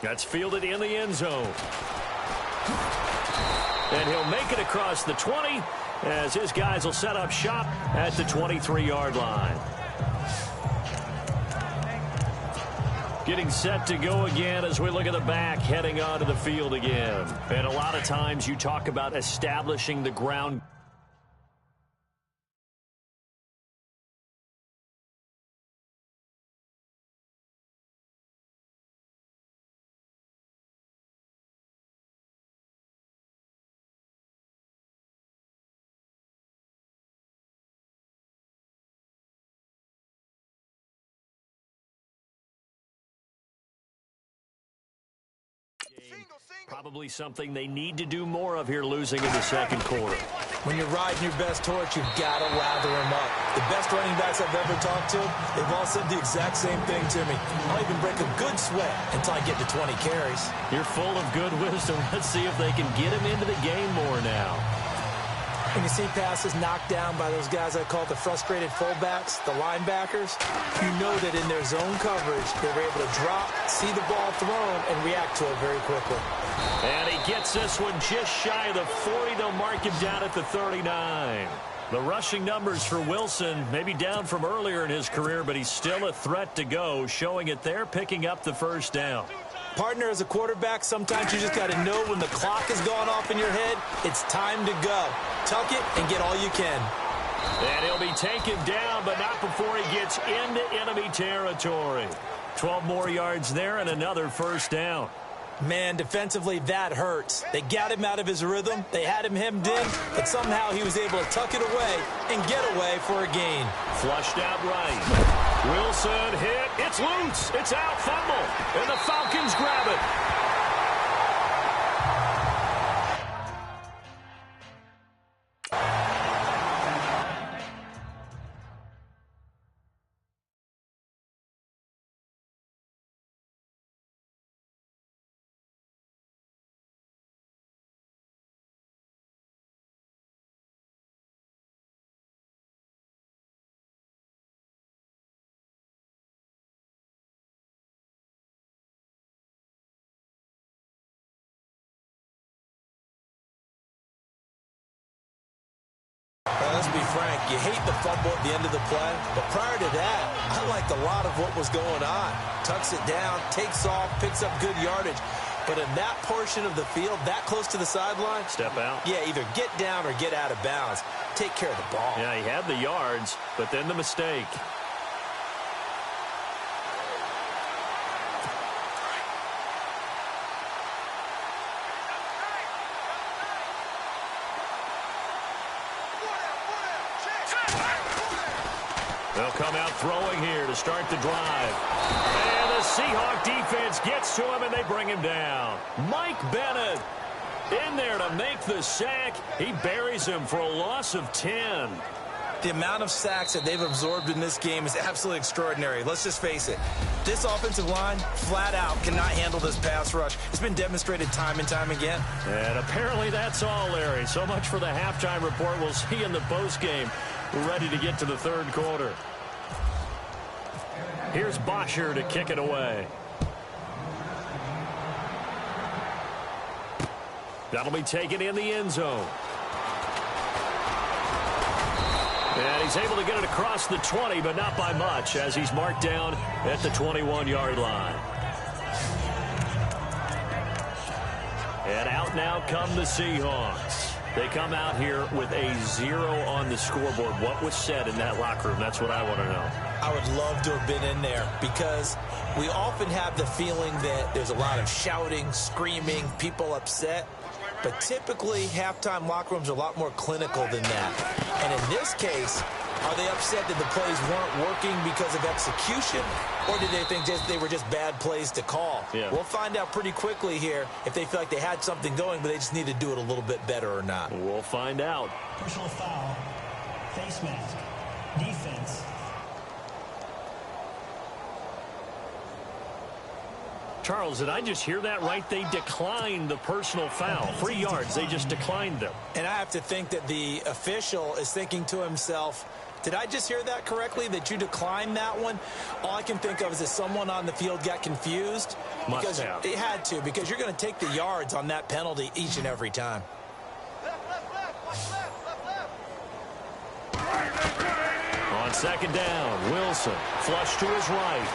That's fielded in the end zone. And he'll make it across the 20 as his guys will set up shop at the 23-yard line. Getting set to go again as we look at the back heading onto the field again. And a lot of times you talk about establishing the ground. Probably something they need to do more of here losing in the second quarter. When you're riding your best torch, you've got to lather them up. The best running backs I've ever talked to, they've all said the exact same thing to me. I'll even break a good sweat until I get to 20 carries. You're full of good wisdom. Let's see if they can get him into the game more now. When you see passes knocked down by those guys I call the frustrated fullbacks, the linebackers, you know that in their zone coverage, they were able to drop, see the ball thrown, and react to it very quickly. And he gets this one just shy of the 40. They'll mark him down at the 39. The rushing numbers for Wilson may be down from earlier in his career, but he's still a threat to go, showing it there, picking up the first down. Partner, as a quarterback, sometimes you just got to know when the clock has gone off in your head, it's time to go. Tuck it and get all you can. And he'll be taken down, but not before he gets into enemy territory. 12 more yards there and another first down. Man, defensively, that hurts. They got him out of his rhythm. They had him hemmed in, but somehow he was able to tuck it away and get away for a gain. Flushed out right. Wilson hit. It's loose. It's out. Fumble. And the Falcons grab it. Let's be frank, you hate the fumble at the end of the play, but prior to that, I liked a lot of what was going on. Tucks it down, takes off, picks up good yardage. But in that portion of the field, that close to the sideline, step out. Yeah, either get down or get out of bounds. Take care of the ball. Yeah, he had the yards, but then the mistake. They'll come out throwing here to start the drive. And the Seahawk defense gets to him, and they bring him down. Mike Bennett in there to make the sack. He buries him for a loss of 10. The amount of sacks that they've absorbed in this game is absolutely extraordinary. Let's just face it. This offensive line, flat out, cannot handle this pass rush. It's been demonstrated time and time again. And apparently that's all, Larry. So much for the halftime report. We'll see in the postgame. We're ready to get to the third quarter. Here's Bosher to kick it away. That'll be taken in the end zone. And he's able to get it across the 20, but not by much, as he's marked down at the 21-yard line. And out now come the Seahawks. They come out here with a 0 on the scoreboard. What was said in that locker room? That's what I want to know. I would love to have been in there because we often have the feeling that there's a lot of shouting, screaming, people upset. But typically, halftime locker rooms are a lot more clinical than that. And in this case, are they upset that the plays weren't working because of execution? Or did they think they were just bad plays to call? Yeah. We'll find out pretty quickly here if they feel like they had something going, but they just need to do it a little bit better or not. We'll find out. Personal foul, face mask, defense. Charles, did I just hear that right? They declined the personal foul. 3 yards, they just declined them. And I have to think that the official is thinking to himself, Did I just hear that correctly, that you declined that one? All I can think of is that someone on the field got confused. Must have. It had to, because you're going to take the yards on that penalty each and every time. On second down, Wilson flush to his right.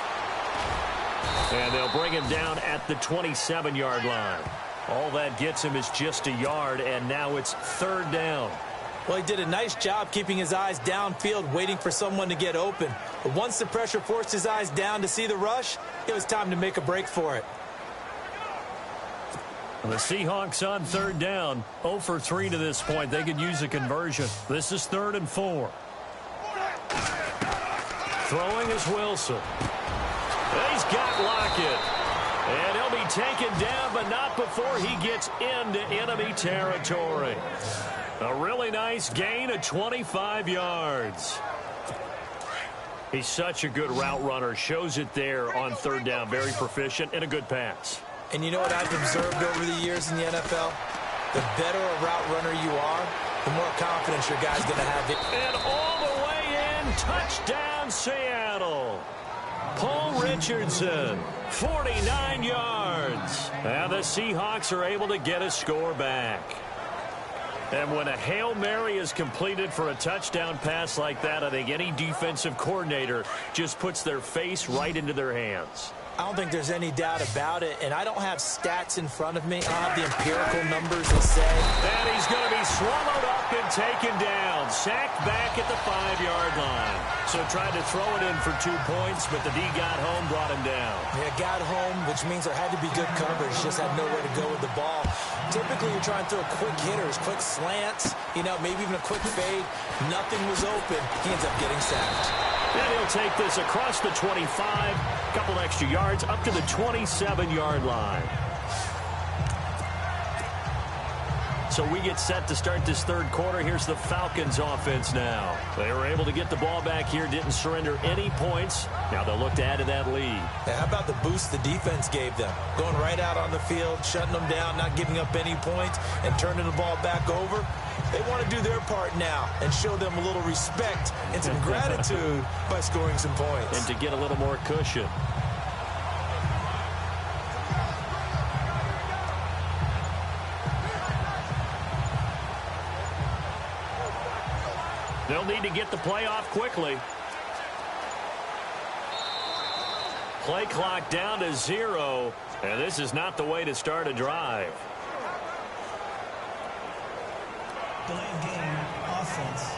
And they'll bring him down at the 27-yard line. All that gets him is just a yard, and now it's third down. Well, he did a nice job keeping his eyes downfield, waiting for someone to get open. But once the pressure forced his eyes down to see the rush, it was time to make a break for it. The Seahawks on third down, 0 for 3 to this point. They could use a conversion. This is 3rd and 4. Throwing is Wilson. He's got Lockett. And he'll be taken down, but not before he gets into enemy territory. A really nice gain of 25 yards. He's such a good route runner. Shows it there on third down. Very proficient and a good pass. And you know what I've observed over the years in the NFL? The better a route runner you are, the more confidence your guy's going to have. And all the way in, touchdown Seattle. Paul Richardson, 49 yards. And the Seahawks are able to get a score back. And when a Hail Mary is completed for a touchdown pass like that, I think any defensive coordinator just puts their face right into their hands. I don't think there's any doubt about it, and I don't have stats in front of me. I don't have the empirical numbers that say. And he's going to be swallowed up and taken down. Sacked back at the 5-yard line. So tried to throw it in for 2 points, but the D got home, brought him down. Yeah, got home, which means there had to be good coverage. Just had nowhere to go with the ball. Typically, you're trying to throw quick hitters, quick slants, maybe even a quick fade. Nothing was open. He ends up getting sacked. And he'll take this across the 25, a couple extra yards, up to the 27-yard line. So we get set to start this third quarter. Here's the Falcons offense now. They were able to get the ball back here, didn't surrender any points. Now they'll look to add to that lead. Yeah, how about the boost the defense gave them? Going right out on the field, shutting them down, not giving up any points, and turning the ball back over. They want to do their part now and show them a little respect and some gratitude by scoring some points. And to get a little more cushion. They'll need to get the play off quickly. Play clock down to 0, and this is not the way to start a drive. Delayed game, offense.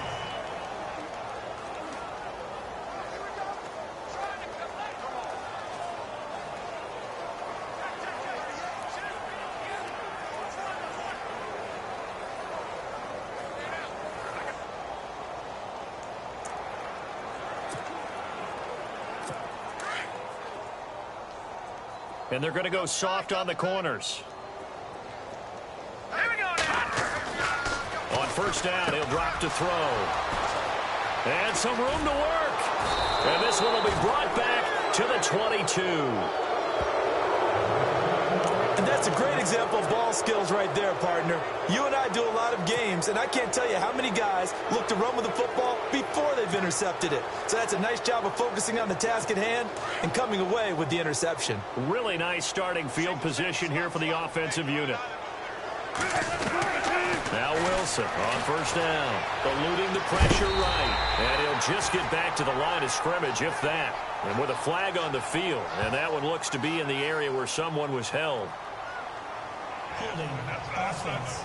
And they're going to go soft on the corners. On first down, he'll drop to throw. And some room to work. And this one will be brought back to the 22. And that's a great example of ball skills right there, partner. You and I do a lot of games, and I can't tell you how many guys look to run with the football before they've intercepted it. So that's a nice job of focusing on the task at hand and coming away with the interception. Really nice starting field position here for the offensive unit. Now Wilson on first down, eluding the pressure right. And he'll just get back to the line of scrimmage, if that. And with a flag on the field, and that one looks to be in the area where someone was held. Holding, offense.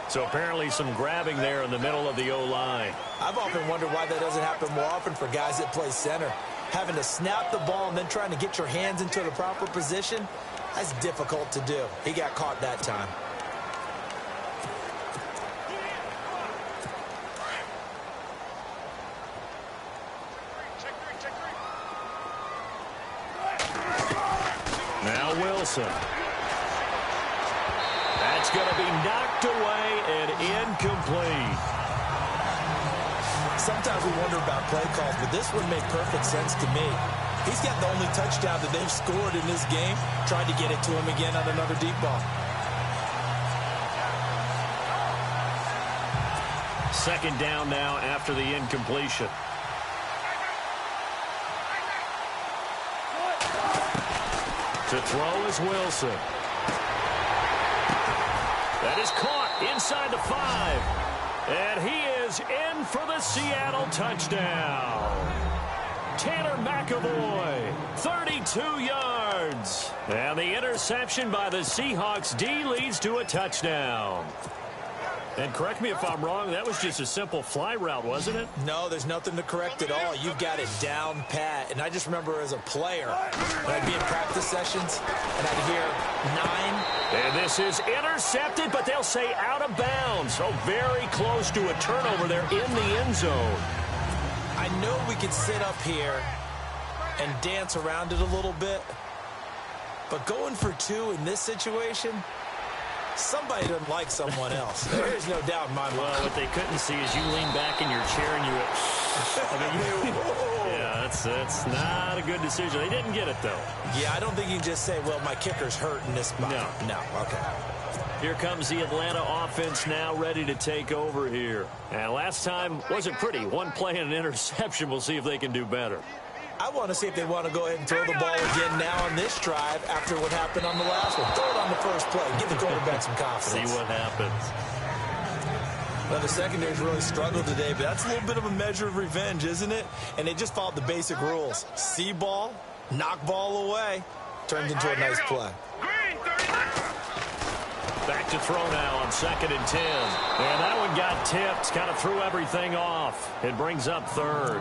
So apparently some grabbing there in the middle of the O-line. I've often wondered why that doesn't happen more often for guys that play center. Having to snap the ball and then trying to get your hands into the proper position, that's difficult to do. He got caught that time. Now Wilson. That's going to be knocked away and incomplete. Sometimes we wonder about play calls, but this would make perfect sense to me. He's got the only touchdown that they've scored in this game. Tried to get it to him again on another deep ball. second down now after the incompletion. To throw is Wilson. That is caught inside the 5. And he is in for the Seattle touchdown. Tanner McAvoy, 32 yards. And the interception by the Seahawks D leads to a touchdown. And correct me if I'm wrong, that was just a simple fly route, wasn't it? No, there's nothing to correct at all. You've got it down pat. And I just remember as a player, when I'd be in practice sessions, and I'd hear 9. And this is intercepted, but they'll say out of bounds. So very close to a turnover there in the end zone. I know we could sit up here and dance around it a little bit, but going for 2 in this situation, somebody doesn't like someone else. There's no doubt in my mind. Well, what they couldn't see is you lean back in your chair and you went, yeah, that's not a good decision. They didn't get it, though. Yeah, I don't think you can just say, well, my kicker's hurt in this spot. No, okay. Here comes the Atlanta offense now ready to take over here. And last time wasn't pretty. One play and an interception. We'll see if they can do better. I want to see if they want to go ahead and throw the ball again now on this drive after what happened on the last one. Throw it on the first play. Give the quarterback some confidence. See what happens. Well, the secondary's really struggled today, but that's a little bit of a measure of revenge, isn't it? And they just followed the basic rules. See ball, knock ball away. Turned into a nice play. Back to throw now on 2nd and 10. And that one got tipped. Kind of threw everything off. It brings up 3rd.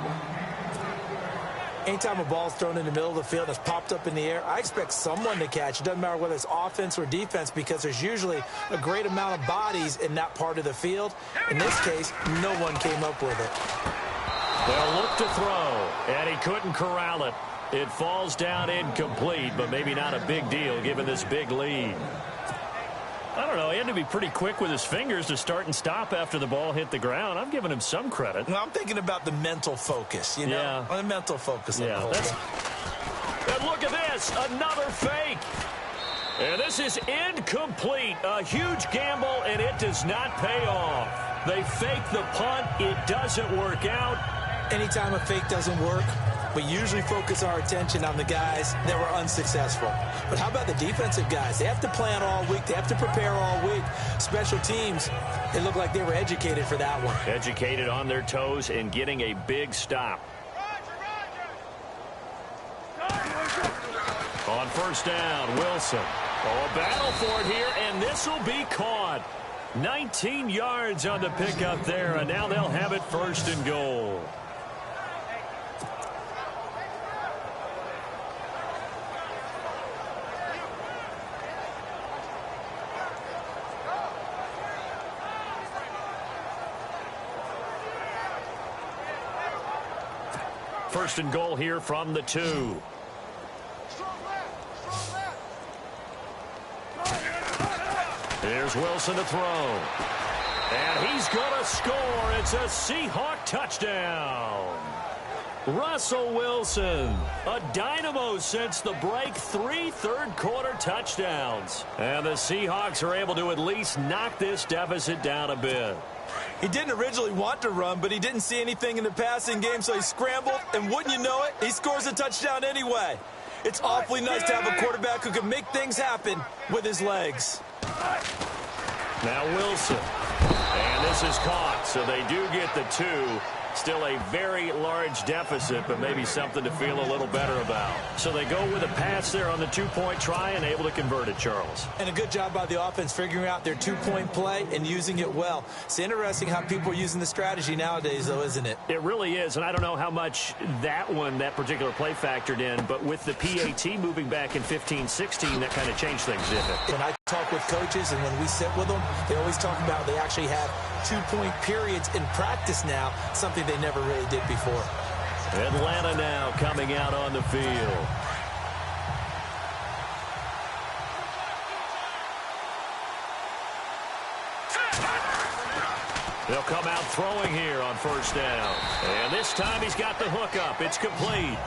Anytime a ball's thrown in the middle of the field and it's popped up in the air, I expect someone to catch. It doesn't matter whether it's offense or defense because there's usually a great amount of bodies in that part of the field. In this case, no one came up with it. They'll look to throw, and he couldn't corral it. It falls down incomplete, but maybe not a big deal given this big lead. I don't know. He had to be pretty quick with his fingers to start and stop after the ball hit the ground. I'm giving him some credit. Well, I'm thinking about the mental focus, you know? Yeah. The mental focus. Yeah. And look at this. Another fake. And this is incomplete. A huge gamble, and it does not pay off. They fake the punt. It doesn't work out. Anytime a fake doesn't work, we usually focus our attention on the guys that were unsuccessful. But how about the defensive guys? They have to plan all week. They have to prepare all week. Special teams, it looked like they were educated for that one. Educated on their toes and getting a big stop. On 1st down, Wilson. Oh, a battle for it here, and this will be caught. 19 yards on the pickup there, and now they'll have it 1st and goal. First and goal here from the 2. Here's Wilson to throw. And he's going to score. It's a Seahawk touchdown. Russell Wilson, a dynamo since the break, 3 third-quarter touchdowns. And the Seahawks are able to at least knock this deficit down a bit. He didn't originally want to run, but he didn't see anything in the passing game, so he scrambled, and wouldn't you know it, he scores a touchdown anyway. It's awfully nice to have a quarterback who can make things happen with his legs. Now Wilson. And this is caught, so they do get the 2. Still a very large deficit, but maybe something to feel a little better about. So they go with a pass there on the 2-point try and able to convert it, Charles. And a good job by the offense figuring out their 2-point play and using it well. It's interesting how people are using the strategy nowadays, though, isn't it? It really is, and I don't know how much that particular play factored in, but with the PAT moving back in 15-16, that kind of changed things, didn't it? When I talk with coaches and when we sit with them, they always talk about they actually have 2-point periods in practice now, something they never really did before. Atlanta now coming out on the field. They'll come out throwing here on 1st down. And this time he's got the hook up. It's complete.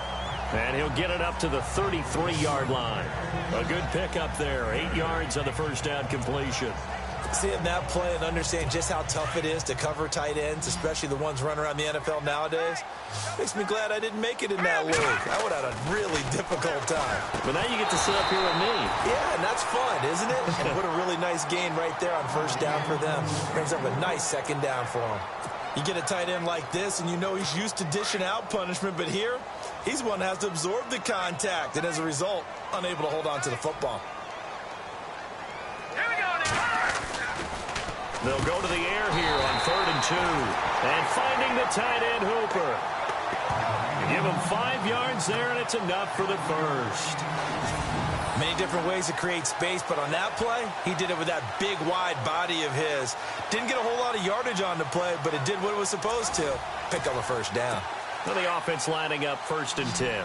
And he'll get it up to the 33-yard line. A good pickup there. 8 yards on the 1st down completion. Seeing that play and understanding just how tough it is to cover tight ends, especially the ones running around the NFL nowadays, makes me glad I didn't make it in that league. I would have had a really difficult time. But now you get to sit up here with me. Yeah, and that's fun, isn't it? And what a really nice gain right there on first down for them. Brings up a nice second down for them. You get a tight end like this, and you know he's used to dishing out punishment, but here, he's one that has to absorb the contact, and as a result, unable to hold on to the football. They'll go to the air here on 3rd and 2. And finding the tight end, Hooper. Give him 5 yards there, and it's enough for the first. Many different ways to create space, but on that play, he did it with that big, wide body of his. Didn't get a whole lot of yardage on the play, but it did what it was supposed to. Pick up a first down. Well, the offense lining up 1st and 10.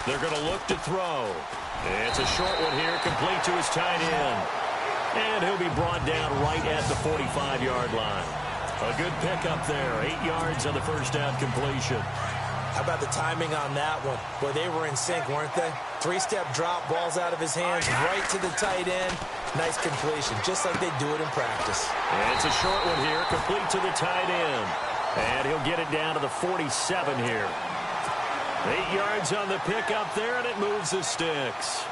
They're going to look to throw. It's a short one here, complete to his tight end. And he'll be brought down right at the 45-yard line. A good pickup there, 8 yards on the first down completion. How about the timing on that one? Boy, they were in sync, weren't they? 3-step drop, ball's out of his hands, right to the tight end. Nice completion, just like they do it in practice. And it's a short one here, complete to the tight end. And he'll get it down to the 47 here. 8 yards on the pickup there, and it moves the sticks.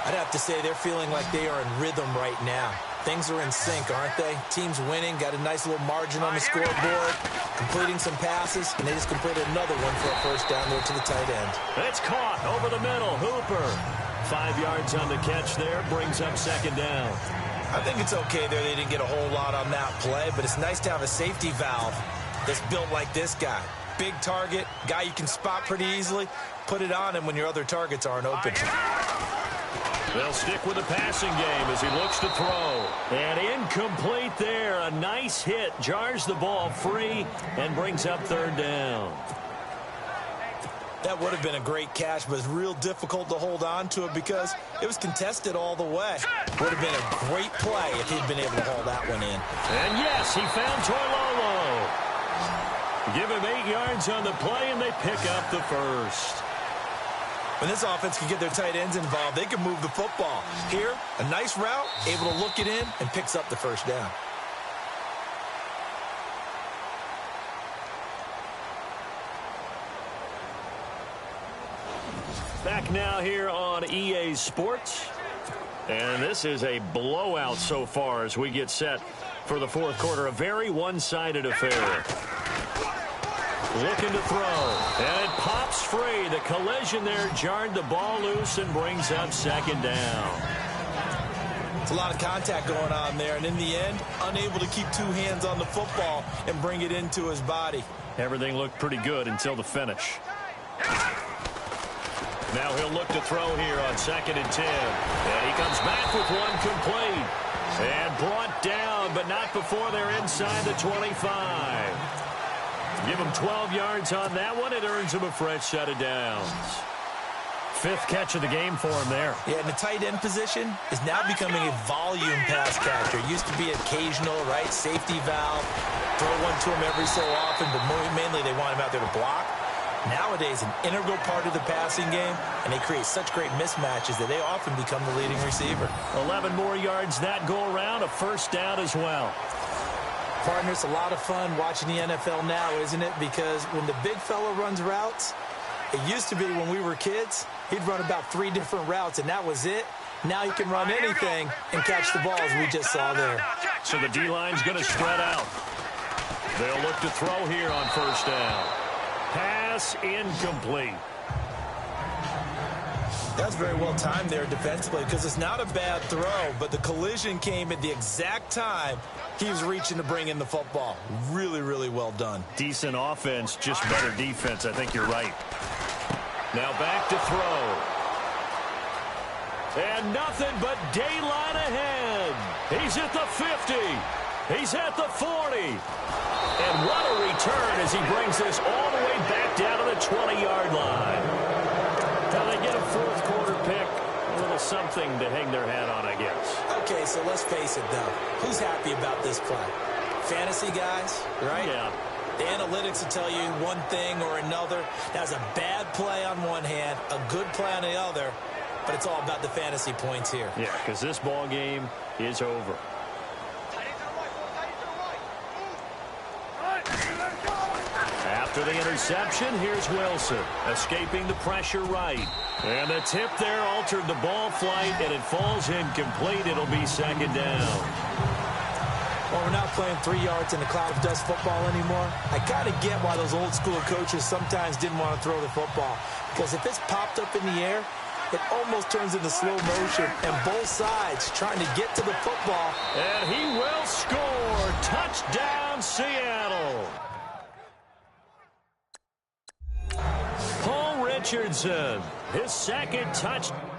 I'd have to say they're feeling like they are in rhythm right now. Things are in sync, aren't they? Team's winning, got a nice little margin on the scoreboard, completing some passes, and they just completed another one for a first down there to the tight end. It's caught over the middle. Hooper. 5 yards on the catch there, brings up 2nd down. I think it's okay there. They didn't get a whole lot on that play, but it's nice to have a safety valve that's built like this guy. Big target, guy you can spot pretty easily. Put it on him when your other targets aren't open. They'll stick with the passing game as he looks to throw. And incomplete there. A nice hit. Jars the ball free and brings up 3rd down. That would have been a great catch, but it's real difficult to hold on to it because it was contested all the way. Would have been a great play if he'd been able to haul that one in. And yes, he found Toilolo. Give him 8 yards on the play, and they pick up the first. When this offense can get their tight ends involved, they can move the football. Here, a nice route, able to look it in, and picks up the first down. Back now here on EA Sports. And this is a blowout so far as we get set for the 4th quarter. A very one-sided affair. Looking to throw. And it pops free. The collision there jarred the ball loose and brings up 2nd down. It's a lot of contact going on there. And in the end, unable to keep 2 hands on the football and bring it into his body. Everything looked pretty good until the finish. Now he'll look to throw here on 2nd and 10. And he comes back with one complete. And brought down, but not before they're inside the 25. Give him 12 yards on that one. It earns him a fresh set of downs. 5th catch of the game for him there. Yeah, and the tight end position is now becoming a volume pass catcher. It used to be occasional, right? Safety valve. Throw one to him every so often, but mainly they want him out there to block. Nowadays, an integral part of the passing game, and they create such great mismatches that they often become the leading receiver. 11 more yards that go around, a first down as well. Partner, it's a lot of fun watching the NFL now, isn't it? Because when the big fella runs routes, it used to be when we were kids, he'd run about 3 different routes, and that was it. Now he can run anything and catch the ball, as we just saw there. So the D-line's going to spread out. They'll look to throw here on first down. Pass incomplete. That's very well timed there defensively because it's not a bad throw, but the collision came at the exact time he was reaching to bring in the football. Really, really well done. Decent offense, just better defense. I think you're right. Now back to throw. And nothing but daylight ahead. He's at the 50. He's at the 40. And what a return as he brings this all the way back down to the 20-yard line. Now they get a 4th quarter pick. A little something to hang their hat on, I guess. Okay, so let's face it, though. Who's happy about this play? Fantasy guys, right? Yeah. The analytics will tell you one thing or another. That's a bad play on one hand, a good play on the other, but it's all about the fantasy points here. Yeah, because this ball game is over. After the interception, here's Wilson, escaping the pressure right. And the tip there altered the ball flight, and it falls incomplete. It'll be second down. Well, we're not playing 3 yards in a cloud of dust football anymore. I kind of get why those old school coaches sometimes didn't want to throw the football. Because if it's popped up in the air, it almost turns into slow motion, and both sides trying to get to the football. And he will score. Touchdown, Seattle. Paul Richardson, his second touchdown.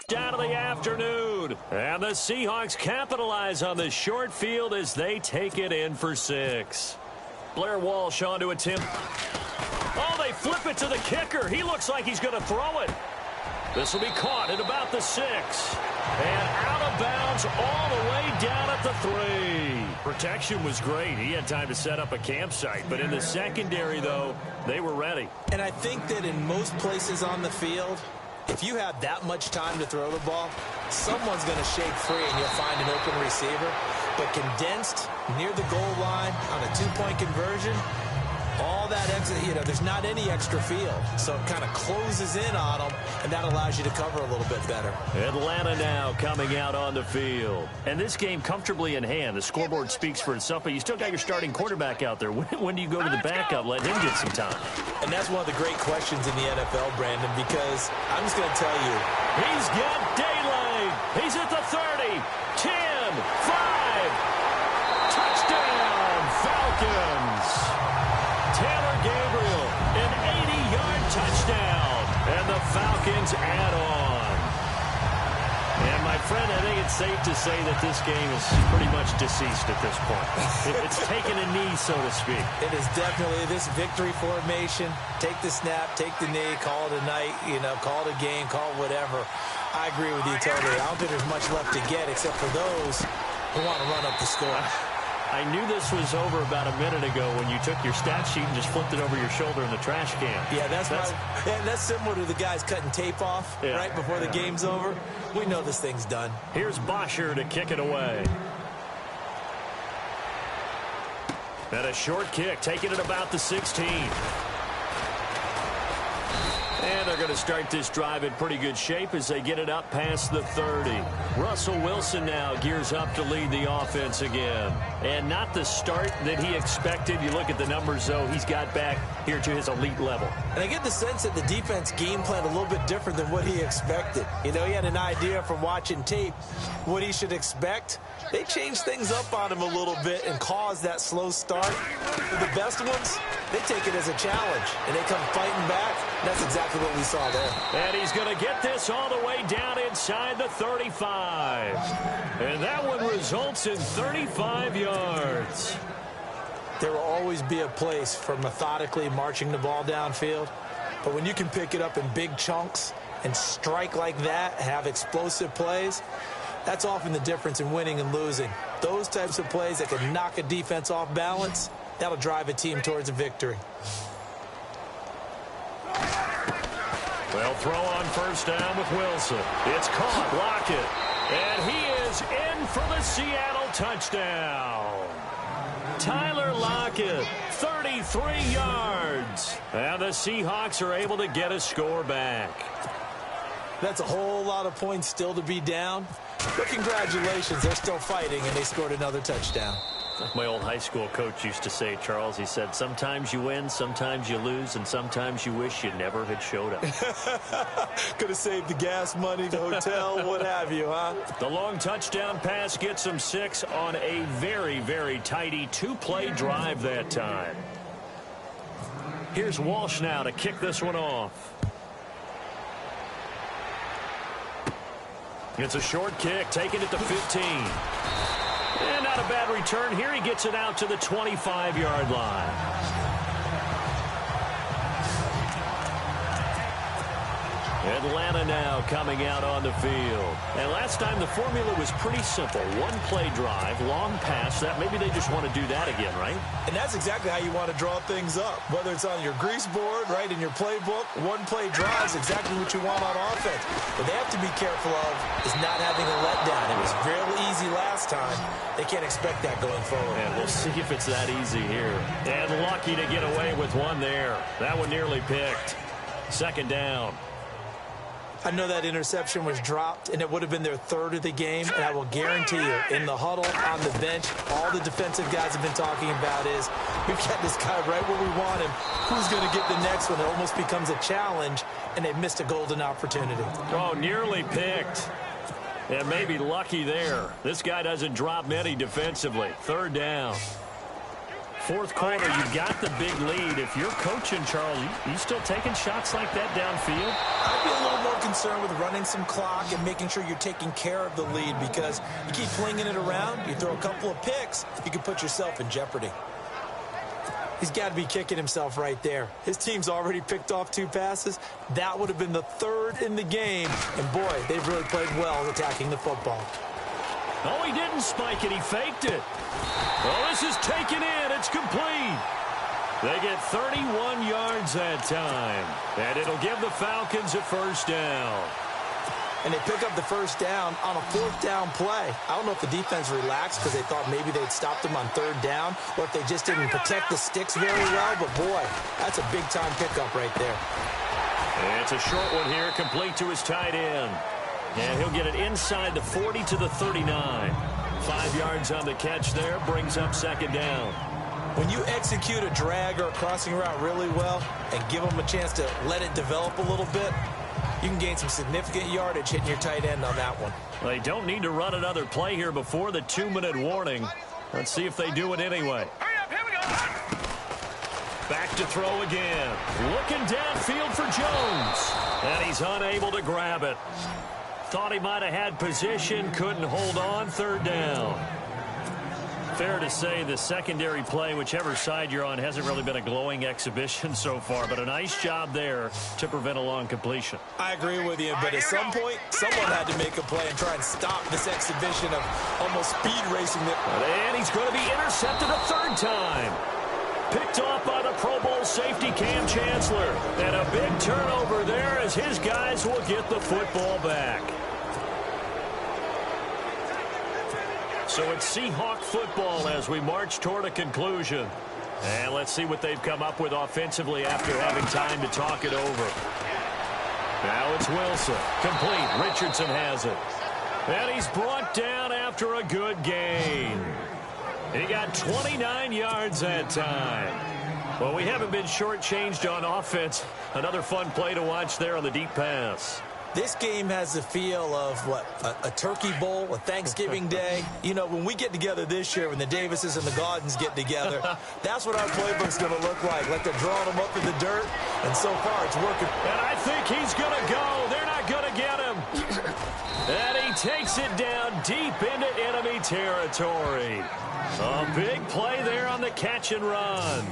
Down of the afternoon, and the Seahawks capitalize on the short field as they take it in for 6. Blair Walsh on to attempt. Oh, they flip it to the kicker. He looks like he's going to throw it. This will be caught at about the 6. And out of bounds all the way down at the 3. Protection was great. He had time to set up a campsite. But in the secondary, though, they were ready. And I think that in most places on the field, if you have that much time to throw the ball, someone's going to shake free and you'll find an open receiver. But condensed near the goal line on a 2-point conversion, all that extra, there's not any extra field. So it kind of closes in on them, and that allows you to cover a little bit better. Atlanta now coming out on the field. And this game comfortably in hand. The scoreboard speaks for itself, but you still got your starting quarterback out there. When do you go to the backup, let him get some time? And that's one of the great questions in the NFL, Brandon, because I'm just going to tell you. He's got daylight. He's at the 30, 10, 5. Touchdown, Falcons. Taylor Gabriel, an 80-yard touchdown, and the Falcons add on. And my friend, I think it's safe to say that this game is pretty much deceased at this point. It's taken a knee, so to speak. It is definitely this victory formation. Take the snap, take the knee, call it a night, call it a game, call it whatever. I agree with you totally. I don't think there's much left to get except for those who want to run up the score. I knew this was over about a minute ago when you took your stat sheet and just flipped it over your shoulder in the trash can. Yeah, that's similar to the guys cutting tape off right before the game's over. We know this thing's done. Here's Bosher to kick it away. And a short kick, taking it about the 16. And they're going going to start this drive in pretty good shape as they get it up past the 30. Russell Wilson now gears up to lead the offense again. And not the start that he expected. You look at the numbers, though, he's got back here to his elite level. And I get the sense that the defense game planned a little bit different than what he expected. You know, he had an idea from watching tape what he should expect. They changed things up on him a little bit and caused that slow start. The best ones, they take it as a challenge, and they come fighting back. That's exactly what we saw there. And he's going to get this all the way down inside the 35. And that one results in 35 yards. There will always be a place for methodically marching the ball downfield. But when you can pick it up in big chunks and strike like that, have explosive plays, that's often the difference in winning and losing. Those types of plays that can knock a defense off balance, that'll drive a team towards a victory. Well, throw on first down with Wilson. It's caught. Lockett. And he is in for the Seattle touchdown. Tyler Lockett, 33 yards. And the Seahawks are able to get a score back. That's a whole lot of points still to be down. But congratulations, they're still fighting, and they scored another touchdown. Like my old high school coach used to say, Charles, he said, sometimes you win, sometimes you lose, and sometimes you wish you never had showed up. Could have saved the gas money, the hotel, what have you, huh? The long touchdown pass gets them 6 on a very, very tidy 2-play drive that time. Here's Walsh now to kick this one off. It's a short kick, taking it to 15. And not a bad return here. He gets it out to the 25-yard line. Atlanta now coming out on the field. And last time the formula was pretty simple. One-play drive, long pass. That maybe they just want to do that again, right? And that's exactly how you want to draw things up. Whether it's on your grease board, right, in your playbook, one-play drive is exactly what you want on offense. What they have to be careful of is not having a letdown. It was real easy last time. They can't expect that going forward. And we'll see if it's that easy here. And lucky to get away with one there. That one nearly picked. Second down. I know that interception was dropped, and it would have been their third of the game, and I will guarantee you, in the huddle, on the bench, all the defensive guys have been talking about is, we've got this guy right where we want him. Who's going to get the next one? It almost becomes a challenge, and they've missed a golden opportunity. Oh, nearly picked. And maybe lucky there. This guy doesn't drop many defensively. Third down. Fourth quarter, you've got the big lead. If you're coaching, Charles, you still taking shots like that downfield? I'd be a little more concerned with running some clock and making sure you're taking care of the lead, because you keep flinging it around, you throw a couple of picks, you can put yourself in jeopardy. He's got to be kicking himself right there. His team's already picked off 2 passes. That would have been the third in the game. And, boy, they've really played well attacking the football. Oh, he didn't spike it. He faked it. Well, this is taken in. It's complete. They get 31 yards that time. And it'll give the Falcons a first down. And they pick up the first down on a 4th down play. I don't know if the defense relaxed because they thought maybe they'd stopped them on 3rd down, or if they just didn't protect the sticks very well. But, boy, that's a big-time pickup right there. And it's a short one here, complete to his tight end. And he'll get it inside the 40 to the 39. 5 yards on the catch there, brings up second down. When you execute a drag or a crossing route really well and give them a chance to let it develop a little bit, you can gain some significant yardage hitting your tight end on that one. They don't need to run another play here before the 2-minute warning. Let's see if they do it anyway. Hurry up, here we go. Back to throw again. Looking downfield for Jones. And he's unable to grab it. Thought he might have had position, couldn't hold on. 3rd down. Fair to say the secondary play, whichever side you're on, hasn't really been a glowing exhibition so far, but a nice job there to prevent a long completion. I agree with you, but at some point, someone had to make a play and try and stop this exhibition of almost speed racing. And he's going to be intercepted a 3rd time. Picked off by the Pro Bowl safety Cam Chancellor. And a big turnover there as his guys will get the football back. So it's Seahawk football as we march toward a conclusion. And let's see what they've come up with offensively after having time to talk it over. Now it's Wilson. Complete. Richardson has it. And he's brought down after a good gain. He got 29 yards that time. Well, we haven't been shortchanged on offense. Another fun play to watch there on the deep pass. This game has the feel of, what, a turkey bowl, a Thanksgiving day. You know, when we get together this year, when the Davises and the Gaudens get together, that's what our playbook's going to look like they're drawing them up in the dirt, and so far it's working. And I think he's going to go. They're not going to get him. And he takes it down deep into enemy territory. A big play there on the catch and run.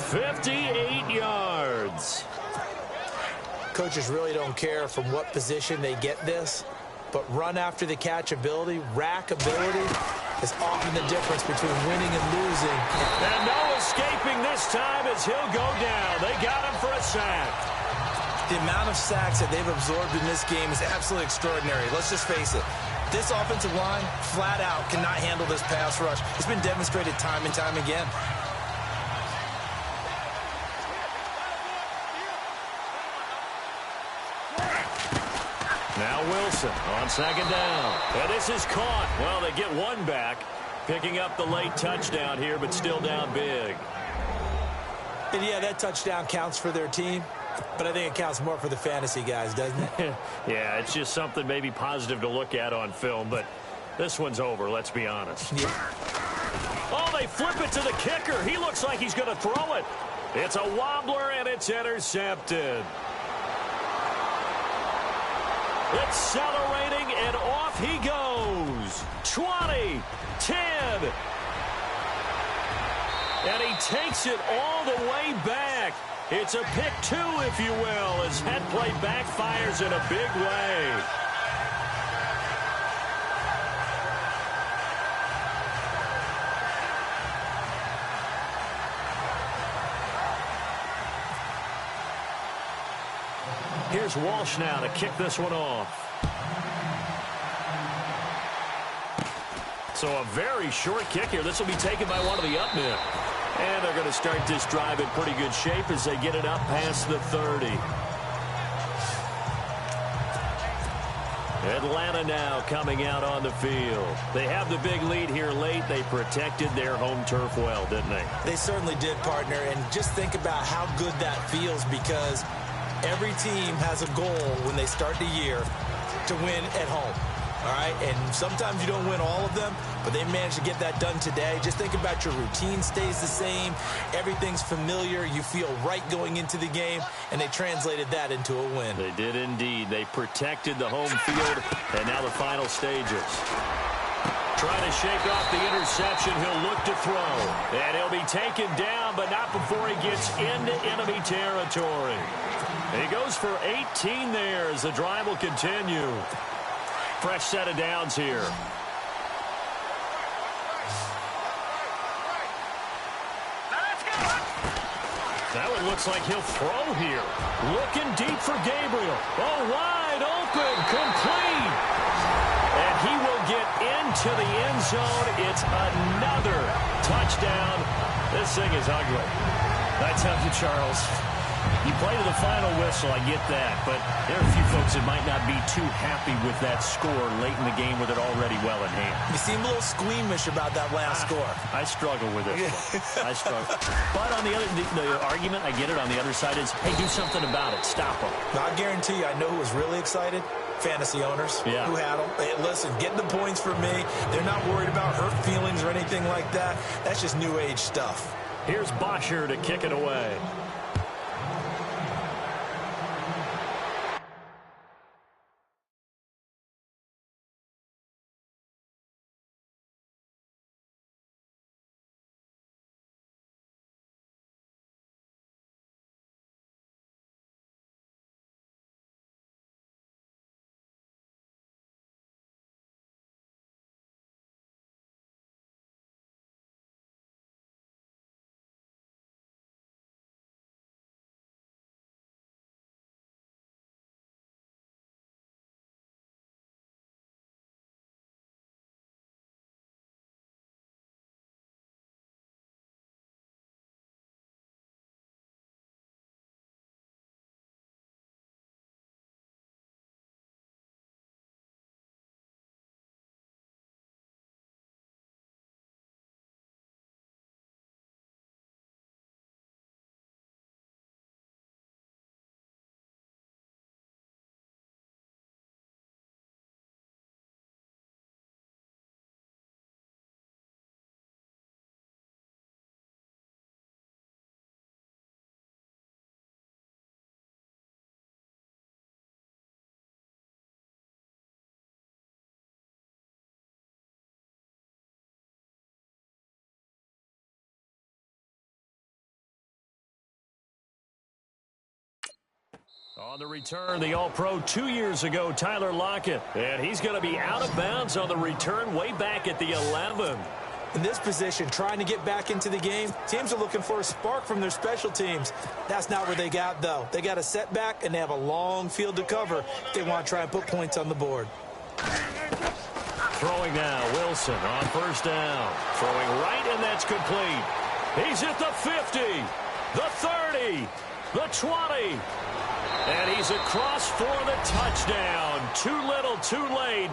58 yards. Coaches really don't care from what position they get this, but run after the catch ability, rack ability, is often the difference between winning and losing. And no escaping this time as he'll go down. They got him for a sack. The amount of sacks that they've absorbed in this game is absolutely extraordinary. Let's just face it. This offensive line, flat out, cannot handle this pass rush. It's been demonstrated time and time again. Now Wilson on second down. And this is caught. Well, they get one back. Picking up the late touchdown here, but still down big. And yeah, that touchdown counts for their team, but I think it counts more for the fantasy guys, doesn't it? Yeah, it's just something maybe positive to look at on film, but this one's over, let's be honest. Yeah. Oh, they flip it to the kicker. He looks like he's going to throw it. It's a wobbler, and it's intercepted. Accelerating, and off he goes. 20, 10. And he takes it all the way back. It's a pick two, if you will, as that play backfires in a big way. Here's Walsh now to kick this one off. So a very short kick here. This will be taken by one of the up men. And they're going to start this drive in pretty good shape as they get it up past the 30. Atlanta now coming out on the field. They have the big lead here late. They protected their home turf well, didn't they? They certainly did, partner. And just think about how good that feels, because every team has a goal when they start the year to win at home. All right, and sometimes you don't win all of them, but they managed to get that done today. Just think about your routine stays the same. Everything's familiar. You feel right going into the game, and they translated that into a win. They did indeed. They protected the home field, and now the final stages. Trying to shake off the interception. He'll look to throw, and he'll be taken down, but not before he gets into enemy territory. And he goes for 18 there as the drive will continue. Fresh set of downs here. That one looks like he'll throw here. Looking deep for Gabriel. Oh, wide open, complete. And he will get into the end zone. It's another touchdown. This thing is ugly. I tell you, Charles, you play to the final whistle, I get that, but there are a few folks that might not be too happy with that score late in the game with it already well in hand. You seem a little squeamish about that last score. I struggle with this one. I struggle. But on the other, the argument, I get it, on the other side is, hey, do something about it. Stop them. I guarantee you, I know who was really excited. Fantasy owners who had them. Hey, listen, get the points for me. They're not worried about hurt feelings or anything like that. That's just new age stuff. Here's Bosher to kick it away. On the return, the All-Pro 2 years ago, Tyler Lockett. And he's going to be out of bounds on the return way back at the 11. In this position, trying to get back into the game, teams are looking for a spark from their special teams. That's not where they got, though. They got a setback, and they have a long field to cover if they want to try and put points on the board. Throwing now, Wilson on first down. Throwing right, and that's complete. He's at the 50, the 30, the 20. And he's across for the touchdown. Too little, too late,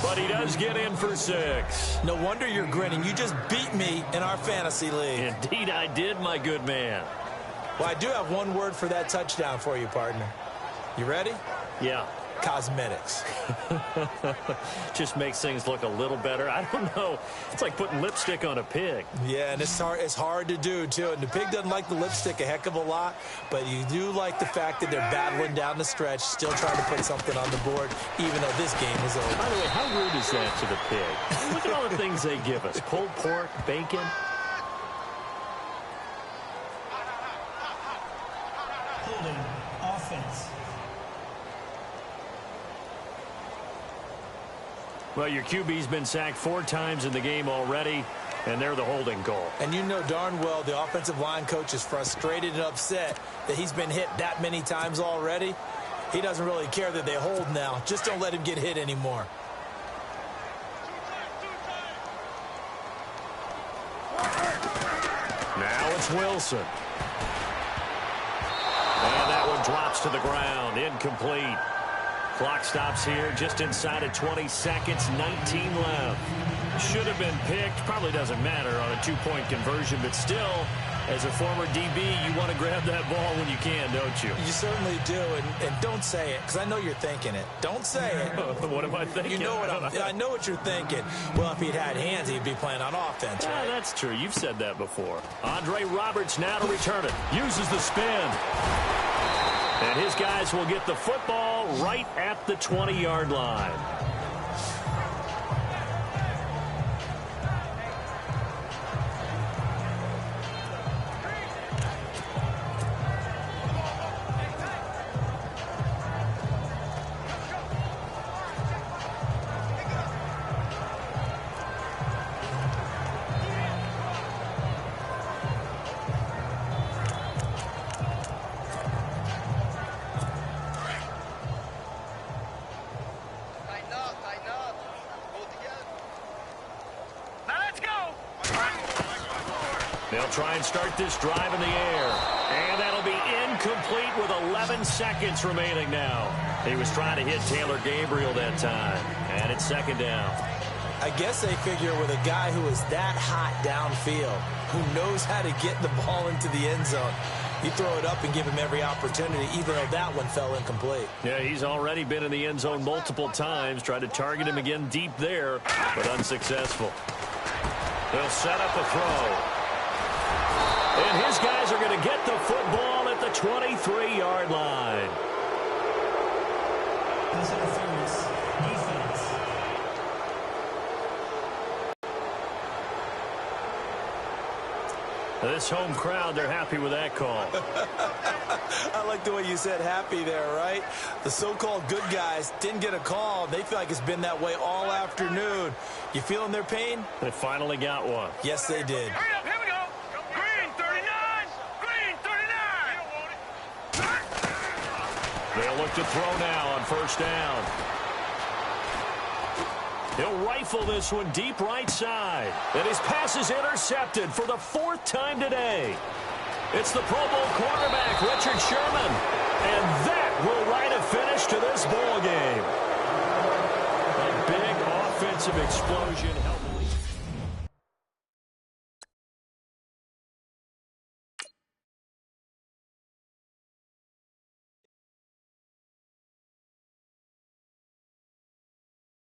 but he does get in for 6. No wonder you're grinning. You just beat me in our fantasy league. Indeed I did, my good man. Well, I do have one word for that touchdown for you, partner. You ready? Yeah. Cosmetics. Just makes things look a little better. I don't know. It's like putting lipstick on a pig. Yeah, and it's hard to do, too. And the pig doesn't like the lipstick a heck of a lot, but you do like the fact that they're battling down the stretch, still trying to put something on the board, even though this game is over. By the way, how rude is that to the pig? Look at all the things they give us. Pulled pork, bacon. Holding. Offense. Well, your QB's been sacked 4 times in the game already, and they're the holding goal. And you know darn well the offensive line coach is frustrated and upset that he's been hit that many times already. He doesn't really care that they hold now. Just don't let him get hit anymore. Now it's Wilson. And that one drops to the ground. Incomplete. Clock stops here just inside of 20 seconds, 19 left. Should have been picked. Probably doesn't matter on a 2-point conversion, but still, as a former DB, you want to grab that ball when you can, don't you? You certainly do, and don't say it, because I know you're thinking it. Don't say it. What am I thinking? You know what I know what you're thinking. Well, if he'd had hands, he'd be playing on offense, right? That's true. You've said that before. Andre Roberts now to return it. Uses the spin. And his guys will get the football right at the 20-yard line. They'll try and start this drive in the air. And that'll be incomplete with 11 seconds remaining now. He was trying to hit Taylor Gabriel that time. And it's second down. I guess they figure with a guy who is that hot downfield, who knows how to get the ball into the end zone, you throw it up and give him every opportunity, even though that one fell incomplete. Yeah, he's already been in the end zone multiple times. Tried to target him again deep there, but unsuccessful. They'll set up a throw. And his guys are going to get the football at the 23-yard line. Pass interference. Defense. This home crowd, they're happy with that call. I like the way you said happy there, right? The so-called good guys didn't get a call. They feel like it's been that way all afternoon. You feeling their pain? They finally got one. Yes, they did. Hurry up, here we go. Green 39. Green 39. They'll look to throw now on first down. He'll rifle this one deep right side. And his pass is intercepted for the 4th time today. It's the Pro Bowl quarterback, Richard Sherman. And that will write a finish to this ball game. A big offensive explosion helped.